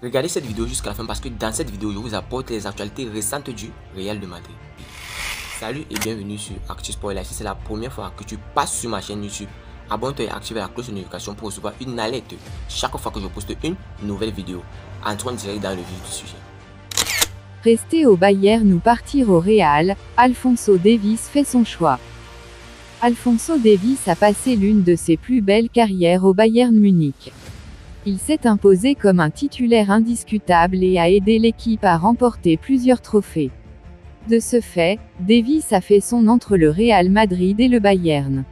Regardez cette vidéo jusqu'à la fin parce que dans cette vidéo, je vous apporte les actualités récentes du Real de Madrid. Salut et bienvenue sur Actu Sport Live. Si c'est la première fois que tu passes sur ma chaîne YouTube, abonne-toi et active la cloche de notification pour recevoir une alerte chaque fois que je poste une nouvelle vidéo. Entrons direct dans le vif du sujet. Rester au Bayern ou partir au Real, Alphonso Davies fait son choix. Alphonso Davies a passé l'une de ses plus belles carrières au Bayern Munich. Il s'est imposé comme un titulaire indiscutable et a aidé l'équipe à remporter plusieurs trophées. De ce fait, Davies a fait son entre le Real Madrid et le Bayern.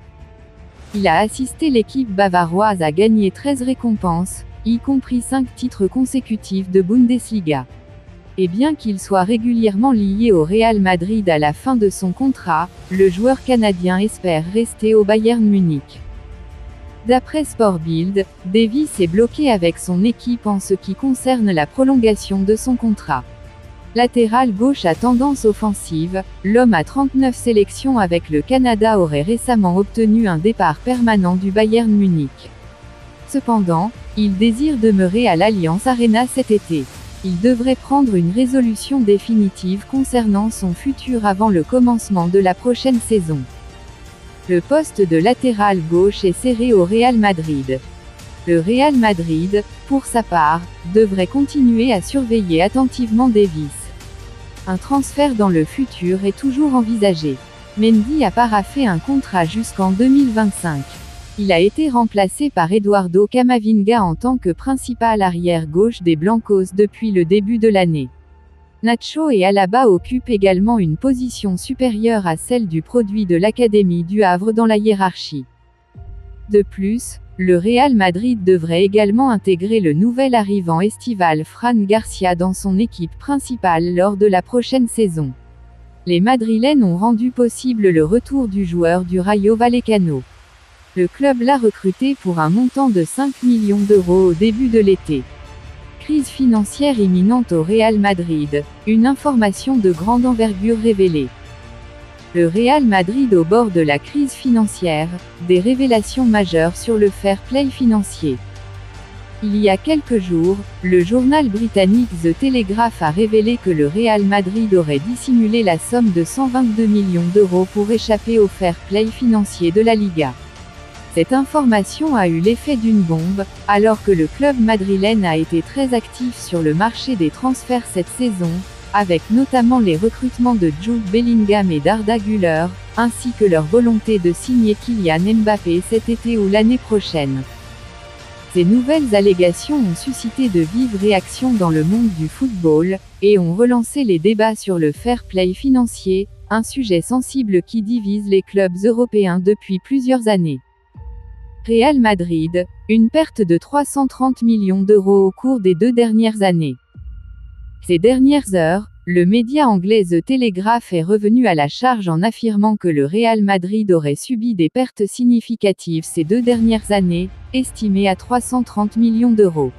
Il a assisté l'équipe bavaroise à gagner 13 récompenses, y compris 5 titres consécutifs de Bundesliga. Et bien qu'il soit régulièrement lié au Real Madrid à la fin de son contrat, le joueur canadien espère rester au Bayern Munich. D'après Sportbild, Davies est bloqué avec son équipe en ce qui concerne la prolongation de son contrat. Latéral gauche à tendance offensive, l'homme à 39 sélections avec le Canada aurait récemment obtenu un départ permanent du Bayern Munich. Cependant, il désire demeurer à l'Allianz Arena cet été. Il devrait prendre une résolution définitive concernant son futur avant le commencement de la prochaine saison. Le poste de latéral gauche est serré au Real Madrid. Le Real Madrid, pour sa part, devrait continuer à surveiller attentivement Davies. Un transfert dans le futur est toujours envisagé. Mendy a paraphé un contrat jusqu'en 2025. Il a été remplacé par Eduardo Camavinga en tant que principal arrière-gauche des Blancos depuis le début de l'année. Nacho et Alaba occupent également une position supérieure à celle du produit de l'Académie du Havre dans la hiérarchie. De plus, le Real Madrid devrait également intégrer le nouvel arrivant estival Fran Garcia dans son équipe principale lors de la prochaine saison. Les Madrilènes ont rendu possible le retour du joueur du Rayo Vallecano. Le club l'a recruté pour un montant de 5 millions d'euros au début de l'été. Crise financière imminente au Real Madrid, une information de grande envergure révélée. Le Real Madrid au bord de la crise financière, des révélations majeures sur le fair play financier. Il y a quelques jours, le journal britannique The Telegraph a révélé que le Real Madrid aurait dissimulé la somme de 122 millions d'euros pour échapper au fair play financier de la Liga. Cette information a eu l'effet d'une bombe, alors que le club madrilène a été très actif sur le marché des transferts cette saison, avec notamment les recrutements de Jude Bellingham et d'Arda Güler, ainsi que leur volonté de signer Kylian Mbappé cet été ou l'année prochaine. Ces nouvelles allégations ont suscité de vives réactions dans le monde du football, et ont relancé les débats sur le fair play financier, un sujet sensible qui divise les clubs européens depuis plusieurs années. Real Madrid, une perte de 330 millions d'euros au cours des 2 dernières années. Ces dernières heures, le média anglais The Telegraph est revenu à la charge en affirmant que le Real Madrid aurait subi des pertes significatives ces 2 dernières années, estimées à 330 millions d'euros.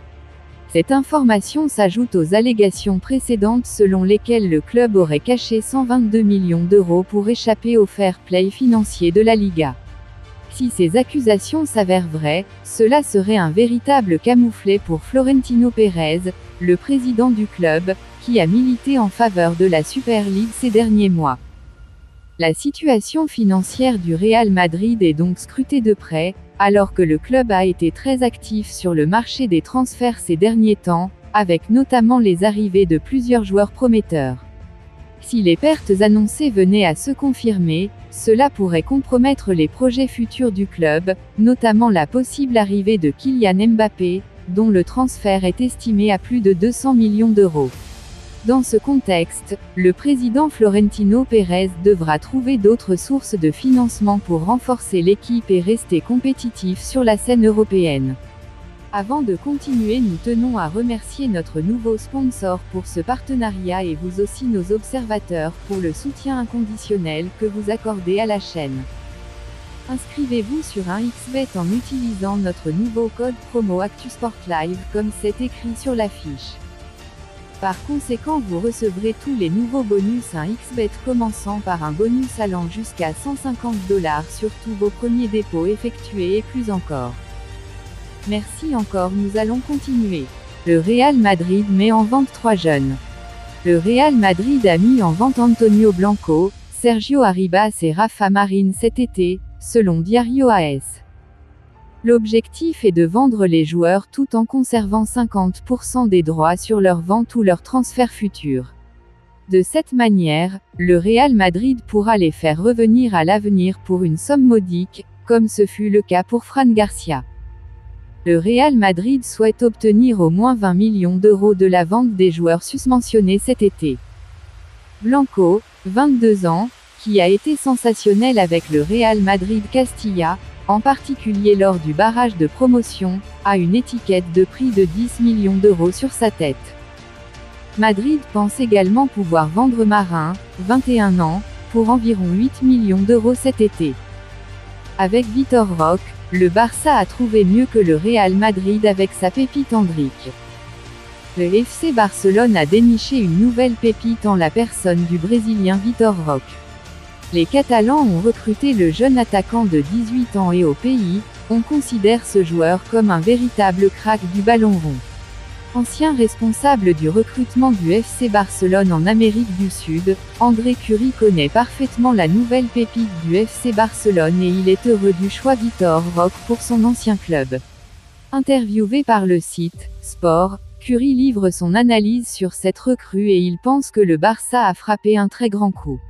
Cette information s'ajoute aux allégations précédentes selon lesquelles le club aurait caché 122 millions d'euros pour échapper au fair play financier de la Liga. Si ces accusations s'avèrent vraies, cela serait un véritable camouflet pour Florentino Pérez, le président du club, qui a milité en faveur de la Super League ces derniers mois. La situation financière du Real Madrid est donc scrutée de près, alors que le club a été très actif sur le marché des transferts ces derniers temps, avec notamment les arrivées de plusieurs joueurs prometteurs. Si les pertes annoncées venaient à se confirmer, cela pourrait compromettre les projets futurs du club, notamment la possible arrivée de Kylian Mbappé, dont le transfert est estimé à plus de 200 millions d'euros. Dans ce contexte, le président Florentino Pérez devra trouver d'autres sources de financement pour renforcer l'équipe et rester compétitif sur la scène européenne. Avant de continuer, nous tenons à remercier notre nouveau sponsor pour ce partenariat et vous aussi nos observateurs pour le soutien inconditionnel que vous accordez à la chaîne. Inscrivez-vous sur un xBet en utilisant notre nouveau code promo ActuSportLive comme c'est écrit sur l'affiche. Par conséquent, vous recevrez tous les nouveaux bonus un xBet commençant par un bonus allant jusqu'à 150 $ sur tous vos premiers dépôts effectués et plus encore. Merci encore, nous allons continuer. Le Real Madrid met en vente 3 jeunes. Le Real Madrid a mis en vente Antonio Blanco, Sergio Arribas et Rafa Marín cet été, selon Diario AS. L'objectif est de vendre les joueurs tout en conservant 50% des droits sur leur vente ou leur transfert futur. De cette manière, le Real Madrid pourra les faire revenir à l'avenir pour une somme modique, comme ce fut le cas pour Fran Garcia. Le Real Madrid souhaite obtenir au moins 20 millions d'euros de la vente des joueurs susmentionnés cet été. Blanco, 22 ans, qui a été sensationnel avec le Real Madrid Castilla, en particulier lors du barrage de promotion, a une étiquette de prix de 10 millions d'euros sur sa tête. Madrid pense également pouvoir vendre Marín, 21 ans, pour environ 8 millions d'euros cet été. Avec Vitor Roque, le Barça a trouvé mieux que le Real Madrid avec sa pépite Endrick. Le FC Barcelone a déniché une nouvelle pépite en la personne du Brésilien Vitor Roque. Les Catalans ont recruté le jeune attaquant de 18 ans et au pays, on considère ce joueur comme un véritable crack du ballon rond. Ancien responsable du recrutement du FC Barcelone en Amérique du Sud, André Curie connaît parfaitement la nouvelle pépite du FC Barcelone et il est heureux du choix Vitor Roque pour son ancien club. Interviewé par le site Sport, Curie livre son analyse sur cette recrue et il pense que le Barça a frappé un très grand coup.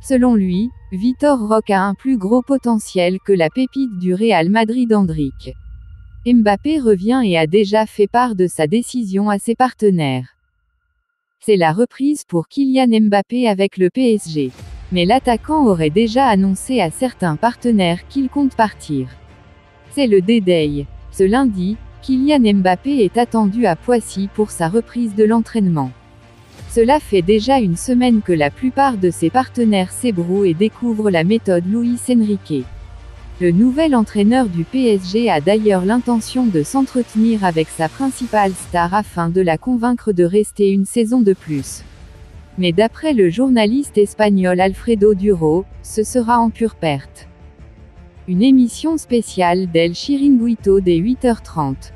Selon lui, Vitor Roque a un plus gros potentiel que la pépite du Real Madrid Endrick. Mbappé revient et a déjà fait part de sa décision à ses partenaires. C'est la reprise pour Kylian Mbappé avec le PSG. Mais l'attaquant aurait déjà annoncé à certains partenaires qu'il compte partir. C'est le D-Day. Ce lundi, Kylian Mbappé est attendu à Poissy pour sa reprise de l'entraînement. Cela fait déjà une semaine que la plupart de ses partenaires s'ébrouent et découvrent la méthode Luis Enrique. Le nouvel entraîneur du PSG a d'ailleurs l'intention de s'entretenir avec sa principale star afin de la convaincre de rester une saison de plus. Mais d'après le journaliste espagnol Alfredo Duro, ce sera en pure perte. Une émission spéciale d'El Chiringuito dès 8h30.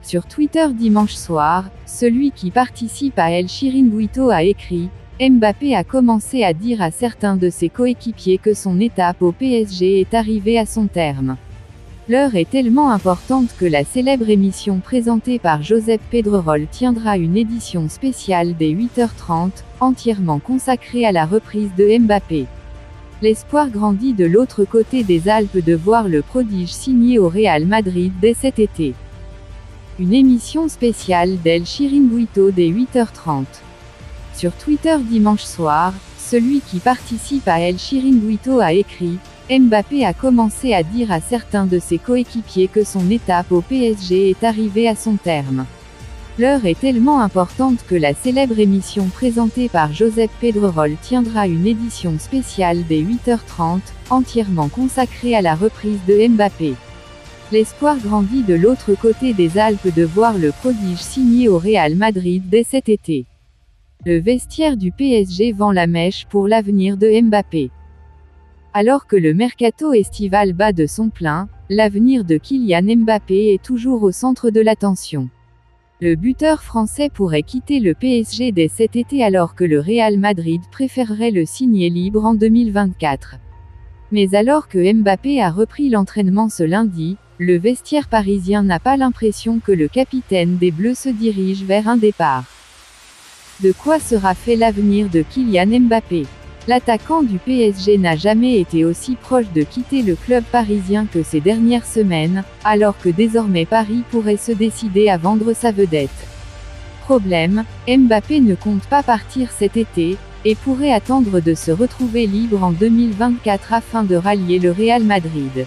Sur Twitter dimanche soir, celui qui participe à El Chiringuito a écrit « Mbappé a commencé à dire à certains de ses coéquipiers que son étape au PSG est arrivée à son terme. L'heure est tellement importante que la célèbre émission présentée par Josep Pedrerol tiendra une édition spéciale dès 8h30, entièrement consacrée à la reprise de Mbappé. L'espoir grandit de l'autre côté des Alpes de voir le prodige signer au Real Madrid dès cet été. Une émission spéciale d'El Chiringuito dès 8h30. Sur Twitter dimanche soir, celui qui participe à El Chiringuito a écrit « Mbappé a commencé à dire à certains de ses coéquipiers que son étape au PSG est arrivée à son terme. L'heure est tellement importante que la célèbre émission présentée par Josep Pedrerol tiendra une édition spéciale dès 8h30, entièrement consacrée à la reprise de Mbappé. L'espoir grandit de l'autre côté des Alpes de voir le prodige signer au Real Madrid dès cet été. Le vestiaire du PSG vend la mèche pour l'avenir de Mbappé. Alors que le mercato estival bat de son plein, l'avenir de Kylian Mbappé est toujours au centre de l'attention. Le buteur français pourrait quitter le PSG dès cet été alors que le Real Madrid préférerait le signer libre en 2024. Mais alors que Mbappé a repris l'entraînement ce lundi, le vestiaire parisien n'a pas l'impression que le capitaine des Bleus se dirige vers un départ. De quoi sera fait l'avenir de Kylian Mbappé? L'attaquant du PSG n'a jamais été aussi proche de quitter le club parisien que ces dernières semaines, alors que désormais Paris pourrait se décider à vendre sa vedette. Problème, Mbappé ne compte pas partir cet été, et pourrait attendre de se retrouver libre en 2024 afin de rallier le Real Madrid.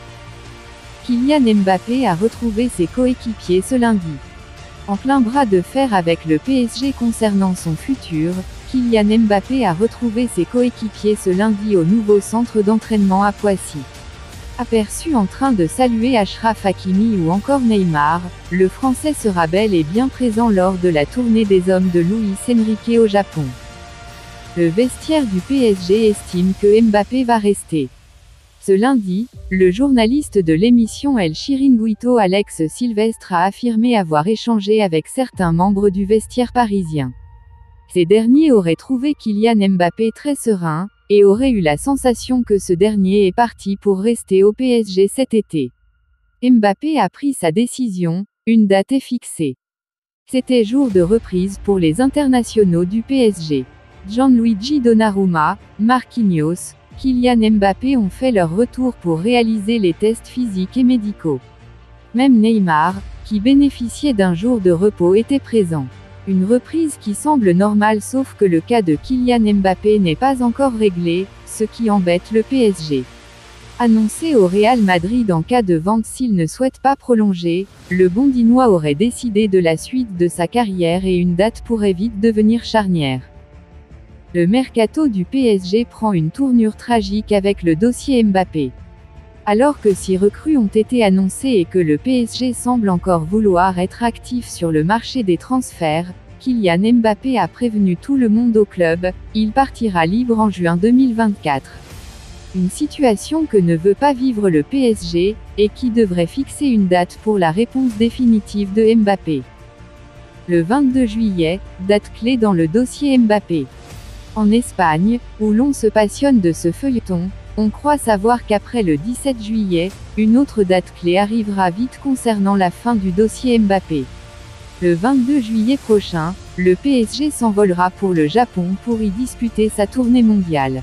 Kylian Mbappé a retrouvé ses coéquipiers ce lundi. En plein bras de fer avec le PSG concernant son futur, Kylian Mbappé a retrouvé ses coéquipiers ce lundi au nouveau centre d'entraînement à Poissy. Aperçu en train de saluer Achraf Hakimi ou encore Neymar, le Français sera bel et bien présent lors de la tournée des hommes de Luis Enrique au Japon. Le vestiaire du PSG estime que Mbappé va rester. Ce lundi, le journaliste de l'émission El Chiringuito Alex Sylvestre a affirmé avoir échangé avec certains membres du vestiaire parisien. Ces derniers auraient trouvé Kylian Mbappé très serein, et auraient eu la sensation que ce dernier est parti pour rester au PSG cet été. Mbappé a pris sa décision, une date est fixée. C'était jour de reprise pour les internationaux du PSG. Gianluigi Donnarumma, Marquinhos, Kylian Mbappé ont fait leur retour pour réaliser les tests physiques et médicaux. Même Neymar, qui bénéficiait d'un jour de repos, était présent. Une reprise qui semble normale sauf que le cas de Kylian Mbappé n'est pas encore réglé, ce qui embête le PSG. Annoncé au Real Madrid en cas de vente s'il ne souhaite pas prolonger, le Bondinois aurait décidé de la suite de sa carrière et une date pourrait vite devenir charnière. Le mercato du PSG prend une tournure tragique avec le dossier Mbappé. Alors que 6 recrues ont été annoncées et que le PSG semble encore vouloir être actif sur le marché des transferts, Kylian Mbappé a prévenu tout le monde au club, il partira libre en juin 2024. Une situation que ne veut pas vivre le PSG, et qui devrait fixer une date pour la réponse définitive de Mbappé. Le 22 juillet, date clé dans le dossier Mbappé. En Espagne, où l'on se passionne de ce feuilleton, on croit savoir qu'après le 17 juillet, une autre date clé arrivera vite concernant la fin du dossier Mbappé. Le 22 juillet prochain, le PSG s'envolera pour le Japon pour y disputer sa tournée mondiale.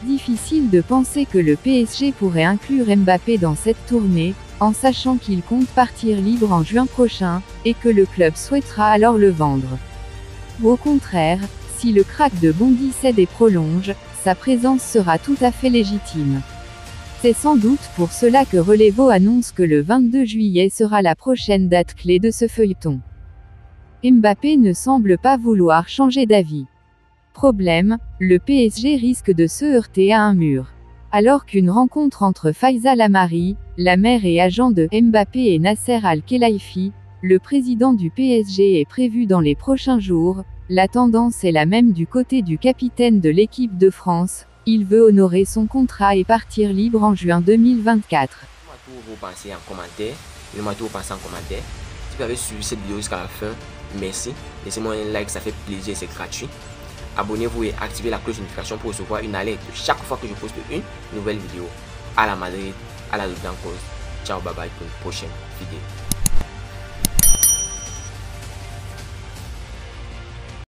Difficile de penser que le PSG pourrait inclure Mbappé dans cette tournée, en sachant qu'il compte partir libre en juin prochain, et que le club souhaitera alors le vendre. Au contraire, si le crack de Bondy cède et prolonge, sa présence sera tout à fait légitime. C'est sans doute pour cela que Relevo annonce que le 22 juillet sera la prochaine date clé de ce feuilleton. Mbappé ne semble pas vouloir changer d'avis. Problème, le PSG risque de se heurter à un mur. Alors qu'une rencontre entre Faisal Amari, la mère et agent de Mbappé et Nasser Al-Khelaifi, le président du PSG est prévue dans les prochains jours, la tendance est la même du côté du capitaine de l'équipe de France, il veut honorer son contrat et partir libre en juin 2024. Dites-moi tout vous pensez en commentaire. Dites-moi tout vous pensez en commentaire. Si vous avez suivi cette vidéo jusqu'à la fin, merci. Laissez-moi un like, ça fait plaisir, c'est gratuit. Abonnez-vous et activez la cloche de notification pour recevoir une alerte chaque fois que je poste une nouvelle vidéo. À la Madrid, à la Ligue en cause. Ciao, bye bye pour une prochaine vidéo.